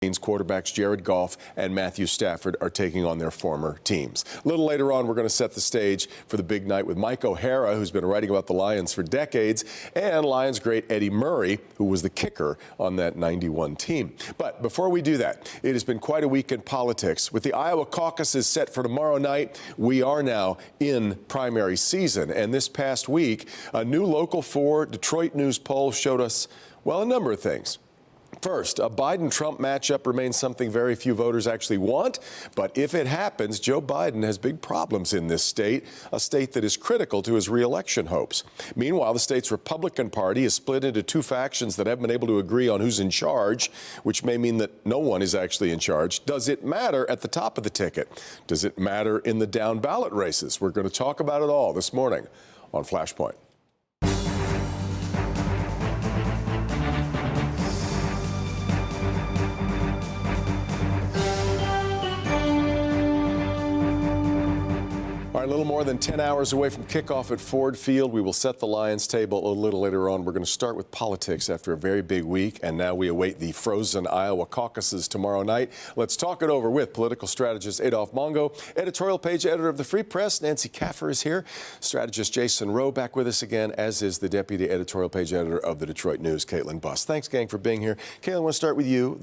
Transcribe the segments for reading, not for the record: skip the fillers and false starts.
Quarterbacks Jared Goff and Matthew Stafford are taking on their former teams. A little later on, we're going to set the stage for the big night with Mike O'Hara, who's been writing about the Lions for decades, and Lions great Eddie Murray, who was the kicker on that 91 team. But before we do that, it has been quite a week in politics. With the Iowa caucuses set for tomorrow night, we are now in primary season. And this past week, a new Local 4 Detroit News poll showed us, well, a number of things. First, a Biden-Trump matchup remains something very few voters actually want. But if it happens, Joe Biden has big problems in this state, a state that is critical to his re-election hopes. Meanwhile, the state's Republican Party is split into two factions that haven't been able to agree on who's in charge, which may mean that no one is actually in charge. Does it matter at the top of the ticket? Does it matter in the down ballot races? We're going to talk about it all this morning on Flashpoint. A little more than 10 hours away from kickoff at Ford Field. We will set the Lions table a little later on. We're going to start with politics after a very big week, and now we await the frozen Iowa caucuses tomorrow night. Let's talk it over with political strategist Adolph Mongo, editorial page editor of the Free Press. Nancy Kaffer is here. Strategist Jason Rowe back with us again, as is the deputy editorial page editor of the Detroit News, Caitlin Buss. Thanks, gang, for being here. Caitlin, I want to start with you.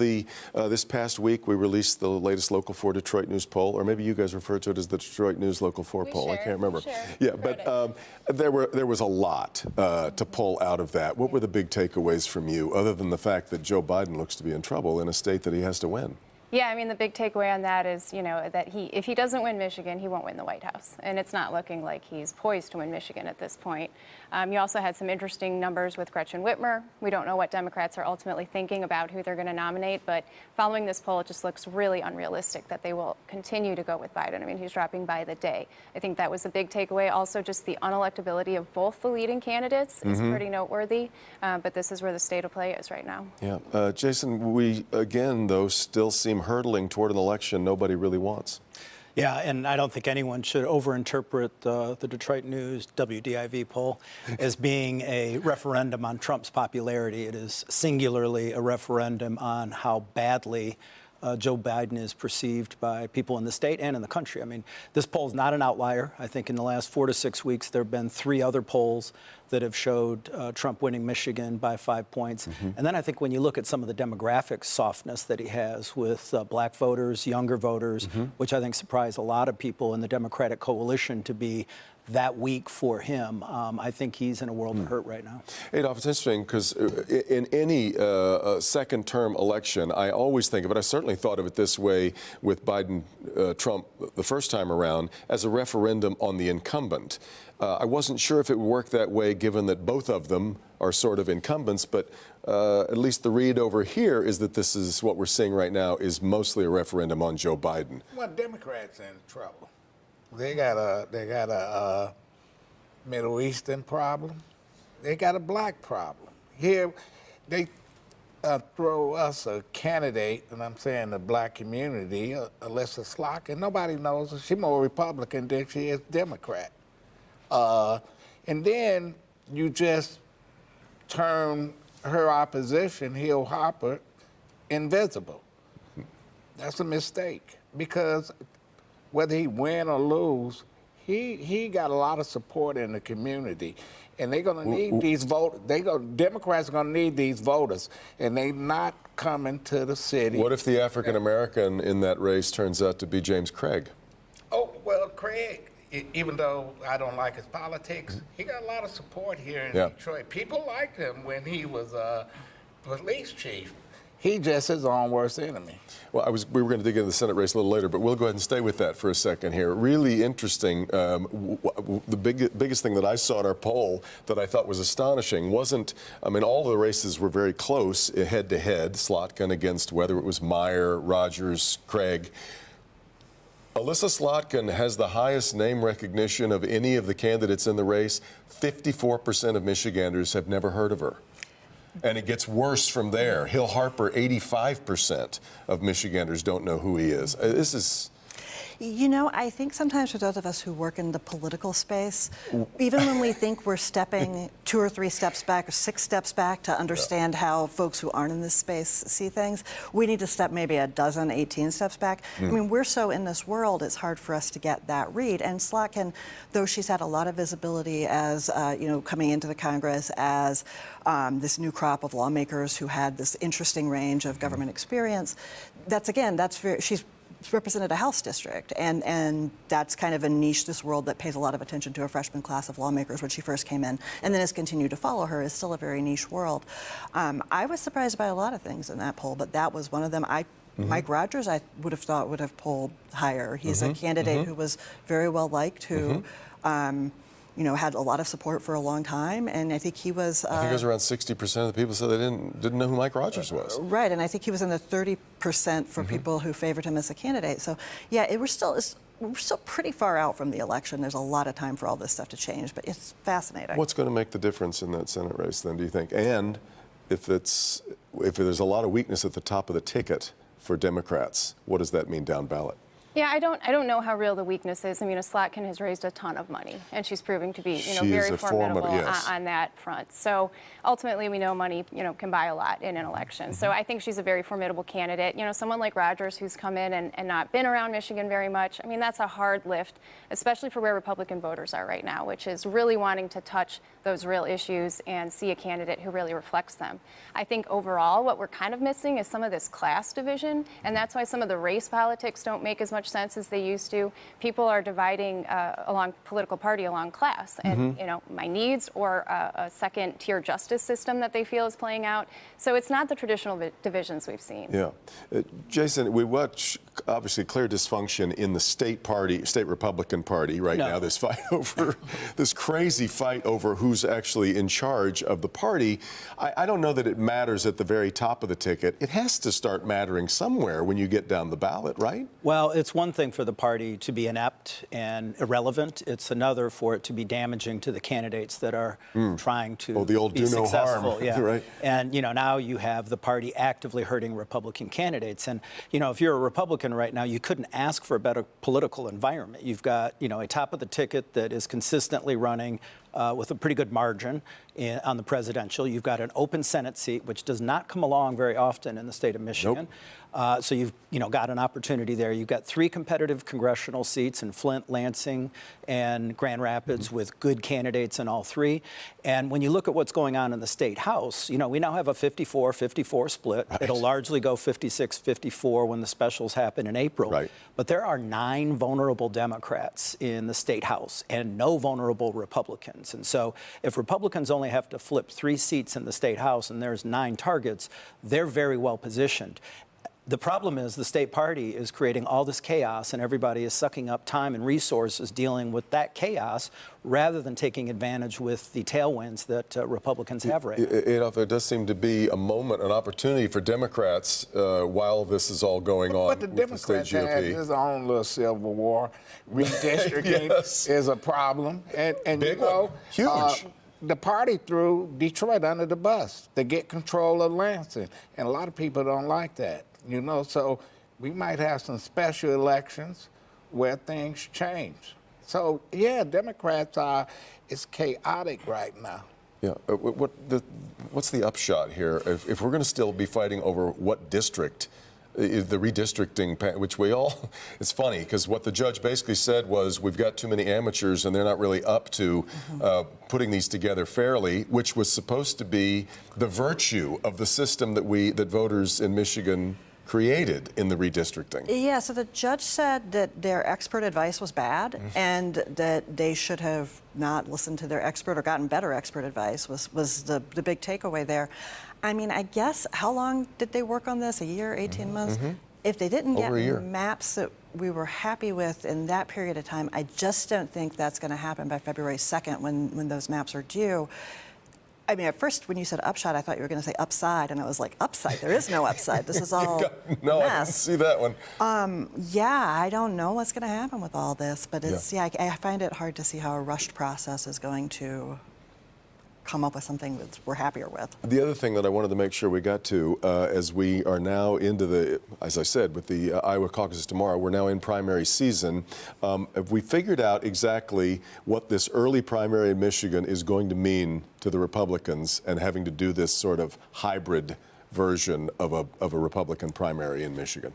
This past week, we released the latest Local 4 Detroit News poll, or maybe you guys refer to it as the Detroit News Local 4 poll. I can't remember. Yeah, but there was a lot to pull out of that. What were the big takeaways from you, other than the fact that Joe Biden looks to be in trouble in a state that he has to win? Yeah, I mean, the big takeaway on that is, that if he doesn't win Michigan, he won't win the White House. And it's not looking like he's poised to win Michigan at this point. You also had some interesting numbers with Gretchen Whitmer. We don't know what Democrats are ultimately thinking about who they're going to nominate. But following this poll, it just looks really unrealistic that they will continue to go with Biden. I mean, he's dropping by the day. I think that was a big takeaway. Also, just the unelectability of both the leading candidates is pretty noteworthy. But this is where the state of play is right now. Yeah. Jason, we, again, though, still seem hurtling toward an election nobody really wants. Yeah, and I don't think anyone should overinterpret the Detroit News WDIV poll as being a referendum on Trump's popularity. It is singularly a referendum on how badly Joe Biden is perceived by people in the state and in the country. I mean, this poll is not an outlier. I think in the last 4 to 6 weeks, there have been 3 other polls that have showed Trump winning Michigan by 5 points. And then I think when you look at some of the demographic softness that he has with black voters, younger voters, which I think surprised a lot of people in the Democratic coalition to be that weak for him, I think he's in a world of hurt right now. Adolph, it's interesting because in any second-term election, I always think of it, I certainly thought of it this way with Biden-Trump the first time around, as a referendum on the incumbent. I wasn't sure if it would work that way given that both of them are sort of incumbents, but at least the read over here is that this is what we're seeing right now is mostly a referendum on Joe Biden. Well, Democrats are in trouble. They got a Middle Eastern problem. They got a black problem. Here, they throw us a candidate, and I'm saying the black community, Alyssa Slock, and nobody knows her. She's more Republican than she is Democrat. And then you just turn her opposition, Hill Hopper, invisible. That's a mistake because whether he win or lose, he got a lot of support in the community, and they're going to need these voters. Democrats are going to need these voters, and they're not coming to the city. What if the African American in that race turns out to be James Craig? Oh well, Craig. Even though I don't like his politics, he got a lot of support here in Detroit. People liked him when he was police chief. He just his own worst enemy. Well, we were going to dig into the Senate race a little later, but we'll go ahead and stay with that for a second here. Really interesting. The biggest thing that I saw in our poll that I thought was astonishing wasn't, I mean, all the races were very close head-to-head, Slotkin against whether it was Meyer, Rogers, Craig. Alyssa Slotkin has the highest name recognition of any of the candidates in the race. 54% of Michiganders have never heard of her. And it gets worse from there. Hill Harper, 85% of Michiganders don't know who he is. This is You know, I think sometimes for those of us who work in the political space, even when we think we're stepping 2 or 3 steps back or 6 steps back to understand how folks who aren't in this space see things, we need to step maybe a dozen, 18 steps back. I mean, we're so in this world, it's hard for us to get that read. And Slotkin, though she's had a lot of visibility as, you know, coming into the Congress as this new crop of lawmakers who had this interesting range of government experience, she's represented a House district, and that's kind of a niche, this world that pays a lot of attention to a freshman class of lawmakers when she first came in, and then has continued to follow her, is still a very niche world. I was surprised by a lot of things in that poll, but that was one of them. Mike Rogers, I would have thought would have polled higher. He's a candidate who was very well liked, who you know, had a lot of support for a long time, and I think he was. I think it was around 60% of the people said they didn't know who Mike Rogers was. Right, and I think he was in the 30% for people who favored him as a candidate. So, yeah, we're still pretty far out from the election. There's a lot of time for all this stuff to change, but it's fascinating. What's going to make the difference in that Senate race, then, do you think? And if there's a lot of weakness at the top of the ticket for Democrats, what does that mean down ballot? Yeah, I don't know how real the weakness is. I mean, Slotkin has raised a ton of money, and she's proving to be, you know, very formidable on that front. So ultimately, we know money, you know, can buy a lot in an election. So I think she's a very formidable candidate. You know, someone like Rogers, who's come in and not been around Michigan very much. I mean, that's a hard lift, especially for where Republican voters are right now, which is really wanting to touch those real issues and see a candidate who really reflects them. I think overall, what we're kind of missing is some of this class division, and that's why some of the race politics don't make as much sense as they used to. People are dividing along political party along class, and you know, my needs or a second-tier justice system that they feel is playing out. So it's not the traditional divisions we've seen. Yeah, Jason, we watch obviously clear dysfunction in the state Republican Party right now. This fight over this crazy fight over who's actually in charge of the party. I don't know that it matters at the very top of the ticket. It has to start mattering somewhere when you get down the ballot, right? Well, it's one thing for the party to be inept and irrelevant. It's another for it to be damaging to the candidates that are trying to the old be do no successful. harm. Yeah. Right. And you know, now you have the party actively hurting Republican candidates. And you know, if you're a Republican right now, you couldn't ask for a better political environment. You've got, you know, a top of the ticket that is consistently running with a pretty good margin on the presidential. You've got an open Senate seat, which does not come along very often in the state of Michigan. So you've got an opportunity there. You've got 3 competitive congressional seats in Flint, Lansing, and Grand Rapids with good candidates in all 3. And when you look at what's going on in the state house, you know, we now have a 54-54 split. Right. It'll largely go 56-54 when the specials happen in April. Right. But there are 9 vulnerable Democrats in the state house and no vulnerable Republicans. And so if Republicans only have to flip 3 seats in the state house and there's 9 targets, they're very well positioned. The problem is the state party is creating all this chaos, and everybody is sucking up time and resources dealing with that chaos rather than taking advantage with the tailwinds that Republicans have right now. Adolph, there does seem to be a moment, an opportunity for Democrats while this is all going on. But the Democrats have his own little civil war. Redistricting is a problem, and big you know, one. Huge. The party threw Detroit under the bus to get control of Lansing, and a lot of people don't like that. You know, so we might have some special elections where things change. So, yeah, Democrats it's chaotic right now. Yeah. What's the upshot here? If we're going to still be fighting over what district, the redistricting, which we all, it's funny because what the judge basically said was we've got too many amateurs and they're not really up to putting these together fairly, which was supposed to be the virtue of the system that voters in Michigan created in the redistricting. Yeah, so the judge said that their expert advice was bad and that they should have not listened to their expert or gotten better expert advice was the big takeaway there. I mean, I guess, how long did they work on this? A year, 18 months? If they didn't get maps that we were happy with in that period of time, I just don't think that's going to happen by February 2nd when those maps are due. I mean, at first, when you said upshot, I thought you were going to say upside, and I was like, upside? There is no upside. This is all no, mess. I didn't see that one. Yeah, I don't know what's going to happen with all this, but it's I find it hard to see how a rushed process is going to come up with something that we're happier with. The other thing that I wanted to make sure we got to, as we are now into the, as I said, with the Iowa caucuses tomorrow, we're now in primary season. Have we figured out exactly what this early primary in Michigan is going to mean to the Republicans and having to do this sort of hybrid version of a Republican primary in Michigan?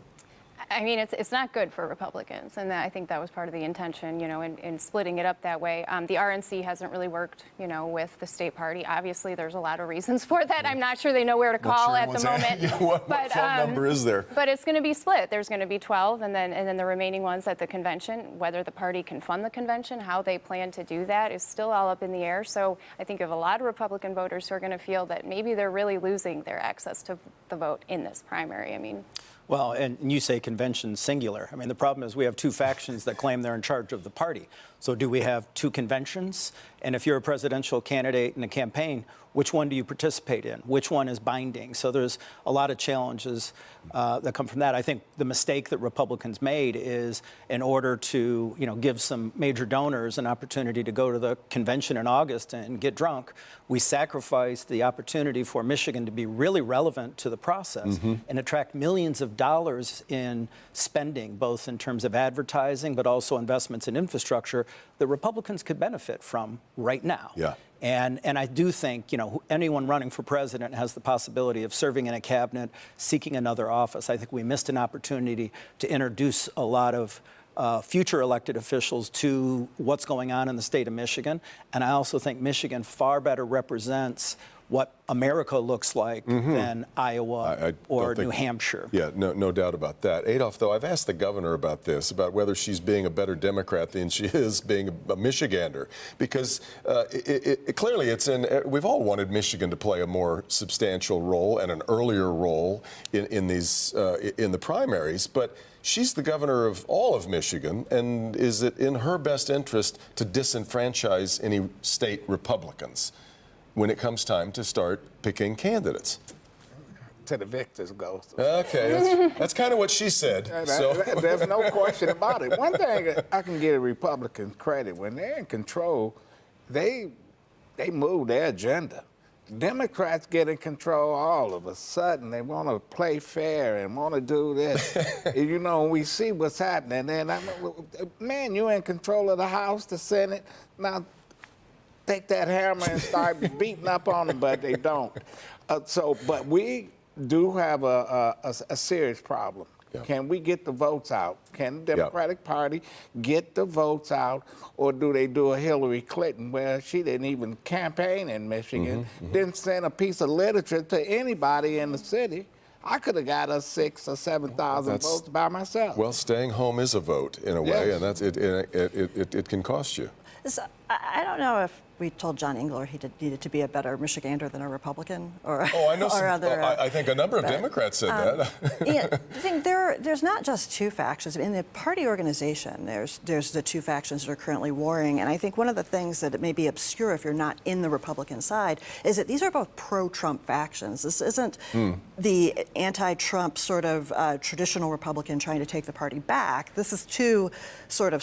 I mean, it's not good for Republicans, and I think that was part of the intention, in splitting it up that way. The RNC hasn't really worked, with the state party. Obviously, there's a lot of reasons for that. I'm not sure they know where to call at the moment. What phone number is there? But it's going to be split. There's going to be 12, and then the remaining ones at the convention. Whether the party can fund the convention, how they plan to do that is still all up in the air. So I think of a lot of Republican voters who are going to feel that maybe they're really losing their access to the vote in this primary. I mean. Well, and you say convention singular. I mean, the problem is we have two factions that claim they're in charge of the party. So do we have two conventions? And if you're a presidential candidate in a campaign, which one do you participate in? Which one is binding? So there's a lot of challenges that come from that. I think the mistake that Republicans made is, in order to give some major donors an opportunity to go to the convention in August and get drunk, we sacrificed the opportunity for Michigan to be really relevant to the process and attract millions of dollars in spending, both in terms of advertising, but also investments in infrastructure that Republicans could benefit from right now. Yeah. And I do think, anyone running for president has the possibility of serving in a cabinet, seeking another office. I think we missed an opportunity to introduce a lot of future elected officials to what's going on in the state of Michigan. And I also think Michigan far better represents what America looks like than Iowa or New Hampshire. Yeah, no doubt about that. Adolph, though, I've asked the governor about this, about whether she's being a better Democrat than she is being a Michigander, because clearly we've all wanted Michigan to play a more substantial role and an earlier role in the primaries, but she's the governor of all of Michigan, and is it in her best interest to disenfranchise any state Republicans when it comes time to start picking candidates? To the victors go. Okay, that's kind of what she said. There's no question about it. One thing I can give Republicans credit, when they're in control, they move their agenda. Democrats get in control all of a sudden. They want to play fair and want to do this. We see what's happening. And man, you're in control of the House, the Senate. Now, take that hammer and start beating up on them, but they don't. But we do have a serious problem. Yeah. Can we get the votes out? Can the Democratic Party get the votes out, or do they do a Hillary Clinton where she didn't even campaign in Michigan, didn't send a piece of literature to anybody in the city? I could have got us 6,000 or 7,000 votes by myself. Well, staying home is a vote in a way, and that's it can cost you. So, I don't know if we told John Engler he needed to be a better Michigander than a Republican, or I know or other. I think a number of Democrats said that. I think there's not just two factions in the party organization. There's the two factions that are currently warring, and I think one of the things that it may be obscure if you're not in the Republican side is that these are both pro-Trump factions. This isn't the anti-Trump sort of traditional Republican trying to take the party back. This is two sort of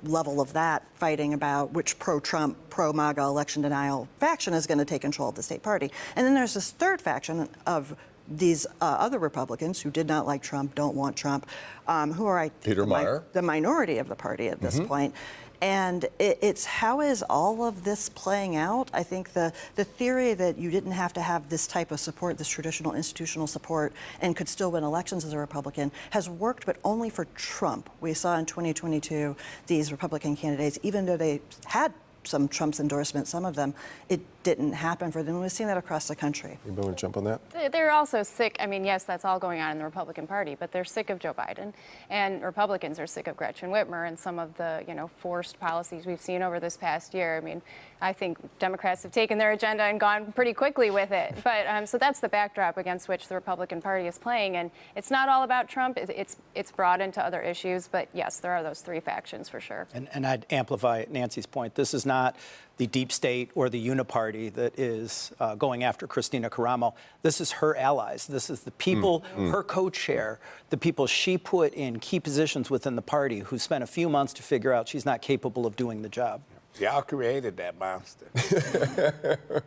level of that, fighting about which pro-Trump, pro-MAGA election denial faction is going to take control of the state party. And then there's this third faction of these other Republicans who did not like Trump, don't want Trump, who are Peter Meyer, the minority of the party at this point. And it's how is all of this playing out? I think the theory that you didn't have to have this type of support, this traditional institutional support, and could still win elections as a Republican has worked, but only for Trump. We saw in 2022 these Republican candidates, even though they had some Trump's endorsements, some of them, it didn't happen for them. We've seen that across the country. Anybody want to jump on that? They're also sick. I mean, yes, that's all going on in the Republican Party, but they're sick of Joe Biden, and Republicans are sick of Gretchen Whitmer and some of the, forced policies we've seen over this past year. I mean, I think Democrats have taken their agenda and gone pretty quickly with it. But so that's the backdrop against which the Republican Party is playing, and it's not all about Trump. It's broad into other issues, but yes, there are those three factions for sure. And I'd amplify Nancy's point. This is not the deep state or the uniparty that is going after Christina Caramo. This is her allies. This is the people, her co-chair, the people she put in key positions within the party who spent a few months to figure out she's not capable of doing the job. Y'all created that monster.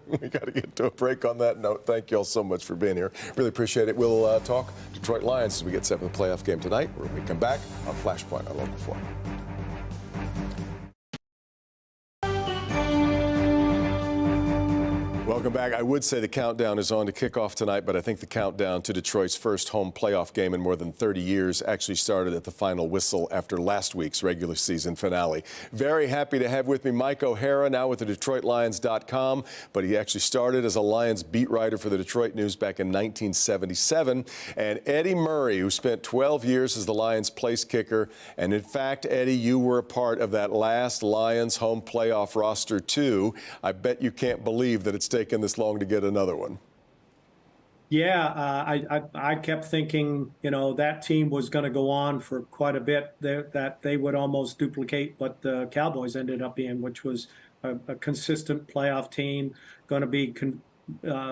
We got to get to a break on that note. Thank you all so much for being here. Really appreciate it. We'll talk Detroit Lions as we get set for the playoff game tonight. When we come back on Flashpoint on Local 4. Welcome back. I would say the countdown is on to kickoff tonight, but I think the countdown to Detroit's first home playoff game in more than 30 years actually started at the final whistle after last week's regular season finale. Very happy to have with me Mike O'Hara, now with the DetroitLions.com, but he actually started as a Lions beat writer for the Detroit News back in 1977, and Eddie Murray, who spent 12 years as the Lions place kicker. And in fact, Eddie, you were a part of that last Lions home playoff roster too. I bet you can't believe that it's taken this long to get another one. Yeah, I kept thinking, that team was going to go on for quite a bit, that they would almost duplicate what the Cowboys ended up being, which was a consistent playoff team, going to be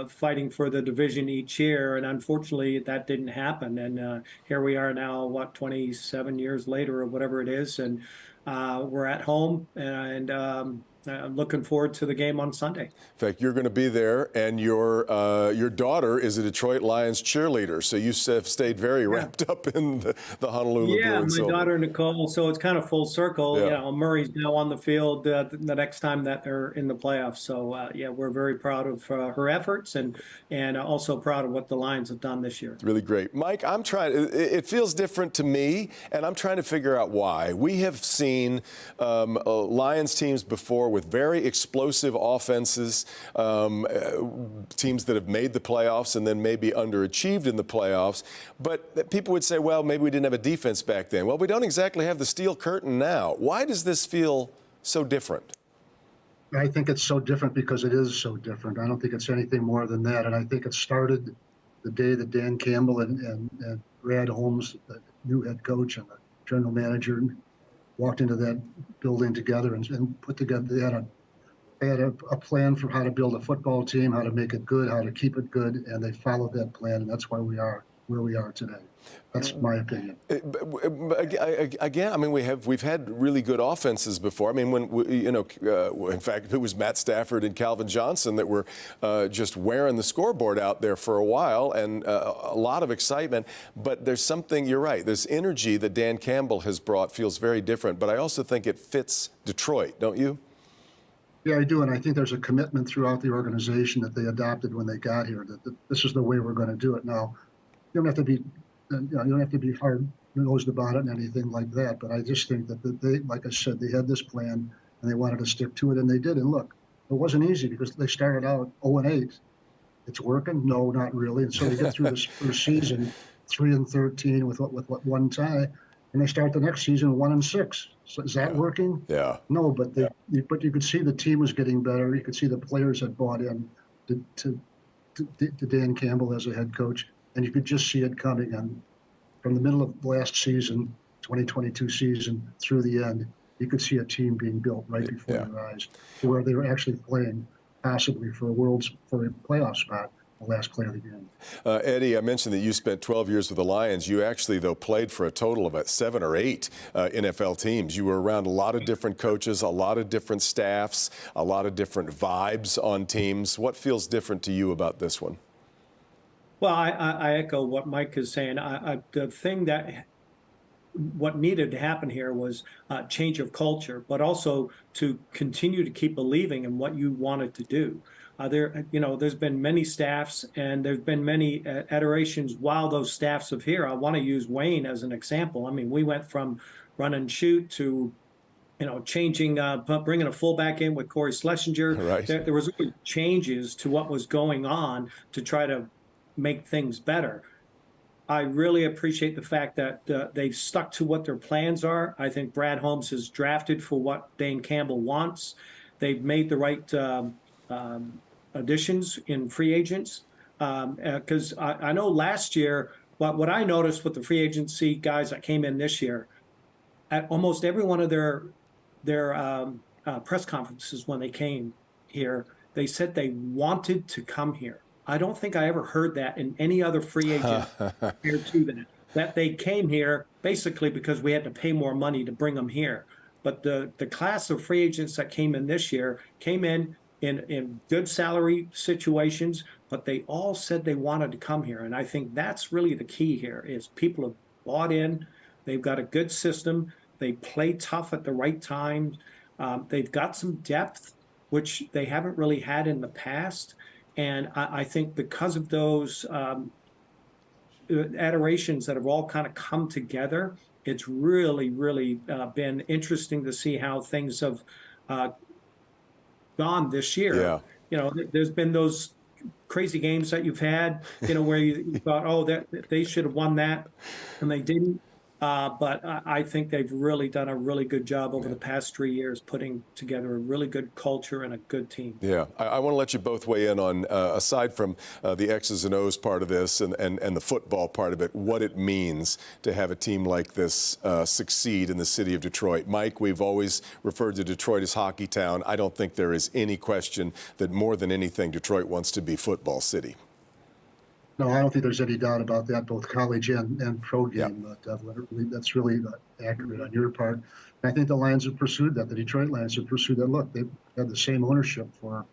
fighting for the division each year. And unfortunately, that didn't happen. And here we are now, 27 years later or whatever it is. And we're at home, and I'm looking forward to the game on Sunday. In fact, you're going to be there, and your daughter is a Detroit Lions cheerleader, so you have stayed very wrapped up in the Honolulu blue and silver. Yeah, my daughter Nicole. So it's kind of full circle. Yeah. Murray's now on the field the next time that they're in the playoffs. So we're very proud of her efforts, and also proud of what the Lions have done this year. It's really great, Mike. I'm trying. It feels different to me, and I'm trying to figure out why. We have seen Lions teams before with very explosive offenses, teams that have made the playoffs and then maybe underachieved in the playoffs. But people would say, well, maybe we didn't have a defense back then. Well, we don't exactly have the steel curtain now. Why does this feel so different? I think it's so different because it is so different. I don't think it's anything more than that. And I think it started the day that Dan Campbell and Brad Holmes, the new head coach and the general manager, walked into that building together and put together. They had a plan for how to build a football team, how to make it good, how to keep it good, and they followed that plan, and that's why we are where we are today. That's my opinion. Again, I mean, we've had really good offenses before. I mean, in fact, it was Matt Stafford and Calvin Johnson that were just wearing the scoreboard out there for a while, and a lot of excitement. But there's something, you're right, this energy that Dan Campbell has brought feels very different. But I also think it fits Detroit, don't you? Yeah, I do, and I think there's a commitment throughout the organization that they adopted when they got here, that this is the way we're going to do it. Now, you don't have to be hard-nosed about it and anything like that. But I just think that they, like I said, they had this plan and they wanted to stick to it, and they did. And look, it wasn't easy because they started out 0-8. It's working? No, not really. And so they get through this first season 3-13 with one tie, and they start the next season 1-6. So is that working? Yeah. No, but you could see the team was getting better. You could see the players had bought in to Dan Campbell as a head coach. And you could just see it coming. And from the middle of last season, 2022 season, through the end, you could see a team being built right before your eyes, to where they were actually playing possibly for a playoff spot the last play of the game. Eddie, I mentioned that you spent 12 years with the Lions. You actually, though, played for a total of 7 or 8 NFL teams. You were around a lot of different coaches, a lot of different staffs, a lot of different vibes on teams. What feels different to you about this one? Well, I echo what Mike is saying. The thing what needed to happen here was a change of culture, but also to continue to keep believing in what you wanted to do. There's been many staffs, and there's been many iterations while those staffs have here. I want to use Wayne as an example. I mean, we went from run and shoot to changing, bringing a fullback in with Corey Schlesinger. Right. There was changes to what was going on to try to make things better. I really appreciate the fact that they've stuck to what their plans are. I think Brad Holmes has drafted for what Dan Campbell wants. They've made the right additions in free agents. Because I know last year, what I noticed with the free agency guys that came in this year, at almost every one of their press conferences when they came here, they said they wanted to come here. I don't think I ever heard that in any other free agent prior to that they came here basically because we had to pay more money to bring them here. but the class of free agents that came in this year came in good salary situations, but they all said they wanted to come here. And I think that's really the key here is people have bought in. They've got a good system. They play tough at the right time. They've got some depth, which they haven't really had in the past. And I think because of those adorations that have all kind of come together, it's really, really been interesting to see how things have gone this year. Yeah. You know, there's been those crazy games that you've had, you know, where you thought, oh, that they should have won that, and they didn't. But I think they've really done a really good job over the past 3 years putting together a really good culture and a good team. Yeah, I want to let you both weigh in on, aside from the X's and O's part of this and the football part of it, what it means to have a team like this succeed in the city of Detroit. Mike, we've always referred to Detroit as Hockey Town. I don't think there is any question that more than anything, Detroit wants to be Football City. No, I don't think there's any doubt about that, both college and pro game. Devlin, that's really accurate on your part. And I think the Lions have pursued that. The Detroit Lions have pursued that. Look, they've had the same ownership for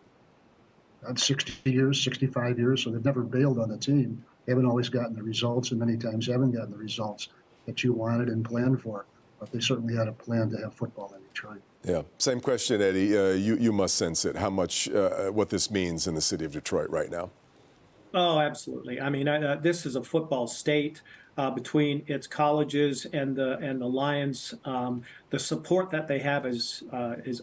60 years, 65 years, so they've never bailed on the team. They haven't always gotten the results, and many times haven't gotten the results that you wanted and planned for. But they certainly had a plan to have football in Detroit. Yeah, same question, Eddie. You must sense it, how much, what this means in the city of Detroit right now. Oh, absolutely. I mean, this is a football state between its colleges and the Lions. The support that they have is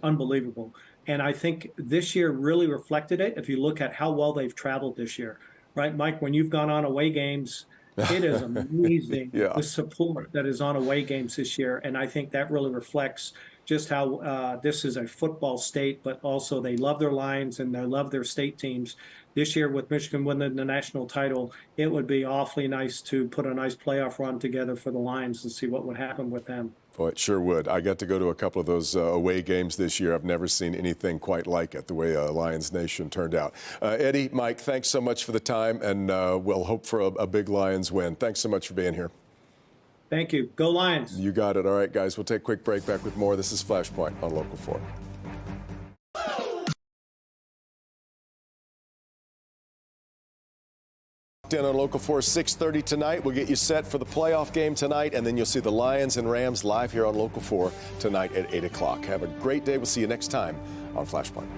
unbelievable. And I think this year really reflected it. If you look at how well they've traveled this year, right, Mike, when you've gone on away games, it is amazing the support that is on away games this year. And I think that really reflects just how this is a football state, but also they love their Lions and they love their state teams. This year with Michigan winning the national title, it would be awfully nice to put a nice playoff run together for the Lions and see what would happen with them. Boy, it sure would. I got to go to a couple of those away games this year. I've never seen anything quite like it, the way Lions Nation turned out. Eddie, Mike, thanks so much for the time, and we'll hope for a big Lions win. Thanks so much for being here. Thank you. Go Lions. You got it. All right, guys, we'll take a quick break. Back with more. This is Flashpoint on Local 4. In on Local 4, 6:30 tonight. We'll get you set for the playoff game tonight, and then you'll see the Lions and Rams live here on Local 4 tonight at 8 o'clock. Have a great day. We'll see you next time on Flashpoint.